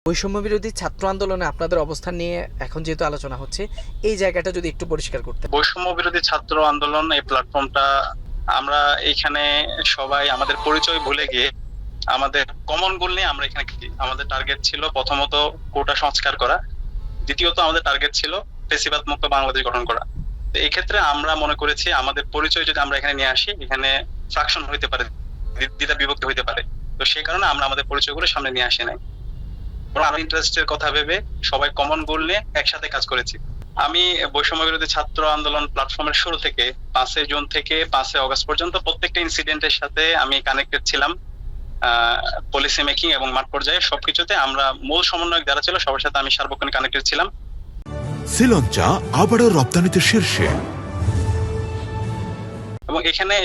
বৈষম্য বিরোধী ছাত্র আন্দোলনে আপনাদের অবস্থান নিয়ে এখন যেহেতু আলোচনা হচ্ছে, এই জায়গাটা যদি একটু পরিষ্কার করতে। বৈষম্য বিরোধী ছাত্র আন্দোলন এই প্ল্যাটফর্মটা আমরা এইখানে সবাই আমাদের পরিচয় ভুলে গিয়ে আমাদের কমন গোল নিয়ে আমরা এখানে আমাদের টার্গেট ছিল প্রথমত কোটা সংস্কার করা, দ্বিতীয়ত আমাদের টার্গেট ছিল ফ্যাসিবাদ মুক্ত বাংলাদেশ গঠন করা। তো এই ক্ষেত্রে আমরা মনে করেছি আমাদের পরিচয় যদি আমরা এখানে নিয়ে আসি, এখানে ফ্রাকশন হইতে পারে, দ্বিধা বিভক্তি হইতে পারে। তো সেই কারণে আমরা আমাদের পরিচয়গুলো সামনে নিয়ে আসি নাই, আমার ইন্টারেস্টের কথা ভেবে সবাই কমন গোল নিয়ে একসাথে কাজ করেছি। আমি বৈষম্য বিরোধী ছাত্র আন্দোলন প্ল্যাটফর্মের শুরু থেকে 5 জুন থেকে 5 আগস্ট পর্যন্ত প্রত্যেকটা ইনসিডেন্টের সাথে আমি কানেক্টেড ছিলাম। পলিসি মেকিং এবং মাঠ পর্যায়ে সবকিছুতে আমরা মূল সমন্বয়ক যারা ছিল সবার সাথে আমি সার্বক্ষণিক কানেক্টেড ছিলাম। শ্রীলঙ্কা আবারও রপ্তানিতে শীর্ষে, এবং এখানে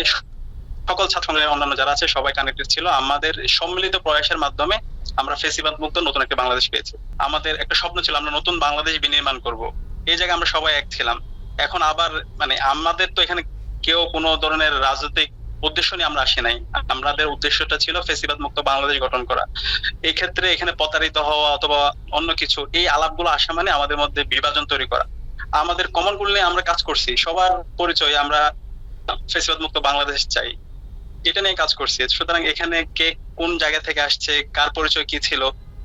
সকল ছাত্র সংগঠনের অন্যান্য যারা আছে সবাই কানেক্টেড ছিল। আমাদের সম্মিলিত প্রয়াসের মাধ্যমে আমরা ফ্যাসিবাদ মুক্ত নতুন একটা বাংলাদেশ পেয়েছি। আমাদের একটা স্বপ্ন ছিল আমরা নতুন বাংলাদেশ বিনির্মাণ করব, এই জায়গায় আমরা সবাই এক ছিলাম। এখন আবার আমাদের তো এখানে কেউ কোনো ধরনের রাজনৈতিক উদ্দেশ্য নিয়ে আমরা আসি নাই, আমাদের উদ্দেশ্যটা ছিল ফ্যাসিবাদ মুক্ত বাংলাদেশ গঠন করা। এই ক্ষেত্রে এখানে প্রতারিত হওয়া অথবা অন্য কিছু, এই আলাপগুলো আসা মানে আমাদের মধ্যে বিভাজন তৈরি করা। আমাদের কমন গোল নিয়ে আমরা কাজ করছি, সবার পরিচয় আমরা ফ্যাসিবাদ মুক্ত বাংলাদেশ চাই, এটা নিয়ে কাজ করছি। সুতরাং এখানে কে কোন জায়গা থেকে আসছে, কার পরিচয় কি ছিল,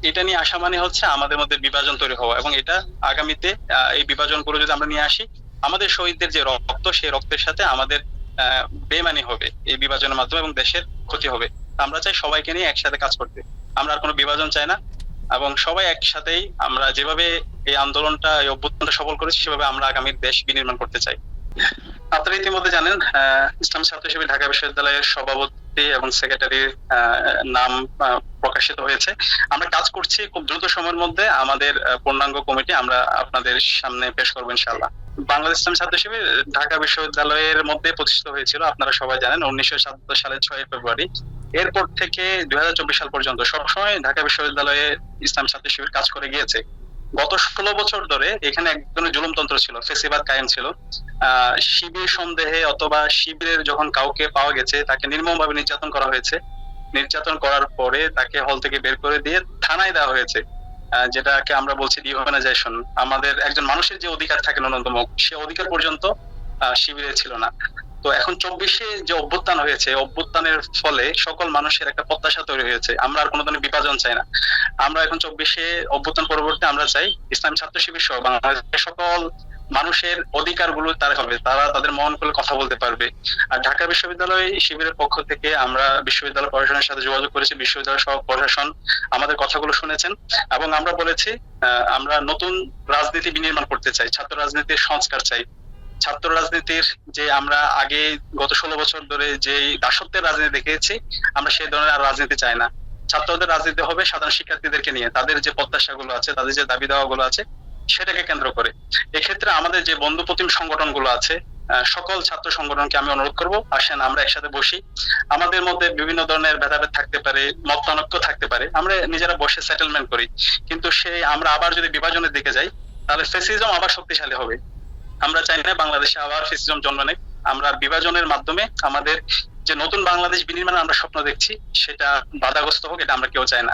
এটা নিয়ে আসা মানে হচ্ছে আমাদের মধ্যে বিভাজন তৈরি হওয়া। এবং এটা আগামীতে এই বিভাজন গুলো যদি আমরা নিয়ে আসি, আমাদের শহীদদের যে রক্ত, সেই রক্তের সাথে আমাদের বেমানি হবে এই বিভাজনের মাধ্যমে এবং দেশের ক্ষতি হবে। আমরা চাই সবাইকে নিয়ে একসাথে কাজ করতে, আমরা আর কোনো বিভাজন চাই না। এবং সবাই একসাথেই আমরা যেভাবে এই আন্দোলনটা, এই অভ্যুত্থানটা সফল করেছি, সেভাবে আমরা আগামীর দেশ বিনির্মাণ করতে চাই। আপনারা ইতিমধ্যে জানেন ইসলামী ছাত্র শিবির ঢাকা বিশ্ববিদ্যালয়ের সভাপতি এবং সেক্রেটারির নাম প্রকাশিত হয়েছে। আমরা কাজ করছি খুব দ্রুত সময়ের মধ্যে আমাদের পূর্ণাঙ্গ কমিটি আমরা আপনাদের সামনে পেশ করবো ইনশাআল্লাহ। বাংলাদেশ ইসলামী ছাত্র শিবির ঢাকা বিশ্ববিদ্যালয়ের মধ্যে প্রতিষ্ঠিত হয়েছিল, আপনারা সবাই জানেন 1977 সালের 6 ফেব্রুয়ারি। এরপর থেকে 2024 সাল পর্যন্ত সবসময় ঢাকা বিশ্ববিদ্যালয়ে ইসলামী ছাত্র শিবির কাজ করে গিয়েছে। গত 16 বছর ধরে এখানে এক ধরনের জুলুমতন্ত্র ছিল, ফ্যাসিবাদ কায়েম ছিল। শিবির সন্দেহে অথবা শিবিরের যখন কাউকে পাওয়া গেছে তাকে নির্মমভাবে নির্যাতন করা হয়েছে। নির্যাতন করার পরে তাকে হল থেকে বের করে দিয়ে থানায় দেওয়া হয়েছে, যেটাকে আমরা বলছি ডিহিউম্যানাইজেশন। আমাদের একজন মানুষের যে অধিকার থাকে ন্যূনতম, সে অধিকার পর্যন্ত শিবিরে ছিল না। তো এখন 24-এ যে অভ্যুত্থান হয়েছে, অভ্যুত্থানের ফলে সকল মানুষের একটা প্রত্যাশা তৈরি হয়েছে, আমরা আর কোনো ধরনের বিভাজন চাই না। আমরা এখন 24-এ অভ্যুত্থান পরবর্তী আমরা চাই ইসলামী ছাত্র শিবির সহ বাংলাদেশের সকল মানুষের অধিকার গুলো তারা হবে, তারা তাদের মন খুলে কথা বলতে পারবে। আর ঢাকা বিশ্ববিদ্যালয় শিবিরের পক্ষ থেকে আমরা বিশ্ববিদ্যালয় প্রশাসনের সাথে যোগাযোগ করেছি, বিশ্ববিদ্যালয় সহ প্রশাসন আমাদের কথাগুলো শুনেছেন এবং আমরা বলেছি আমরা নতুন রাজনীতি বিনির্মাণ করতে চাই, ছাত্র রাজনীতির সংস্কার চাই। ছাত্র রাজনীতির যে আমরা আগে গত 16 বছর ধরে যে দাসত্বের রাজনীতি দেখেছি, আমরা সেই ধরনের আর রাজনীতি চাই না। ছাত্রদের রাজনীতি হবে সাধারণ শিক্ষার্থীদেরকে নিয়ে, তাদের যে প্রত্যাশাগুলো আছে, তাদের যে দাবি দেওয়া গুলো আছে, সেটাকে কেন্দ্র করে। এক্ষেত্রে আমাদের যে বন্ধুপ্রতিম সংগঠনগুলো আছে, সকল ছাত্র সংগঠনকে আমি অনুরোধ করব, আসেন আমরা একসাথে বসি। আমাদের মধ্যে বিভিন্ন ধরনের ভেদাভেদ থাকতে পারে, মতানৈক্য থাকতে পারে, আমরা নিজেরা বসে সেটেলমেন্ট করি। কিন্তু সেই আমরা আবার যদি বিভাজনের দিকে যাই, তাহলে ফ্যাসিজম আবার শক্তিশালী হবে। আমরা চাই না বাংলাদেশে আবার ফ্যাসিজম জন্ম নেয়। আমরা বিভাজনের মাধ্যমে আমাদের যে নতুন বাংলাদেশ বিনির্মাণের আমরা স্বপ্ন দেখছি, সেটা বাধাগ্রস্ত হোক, এটা আমরা কেউ চাই না।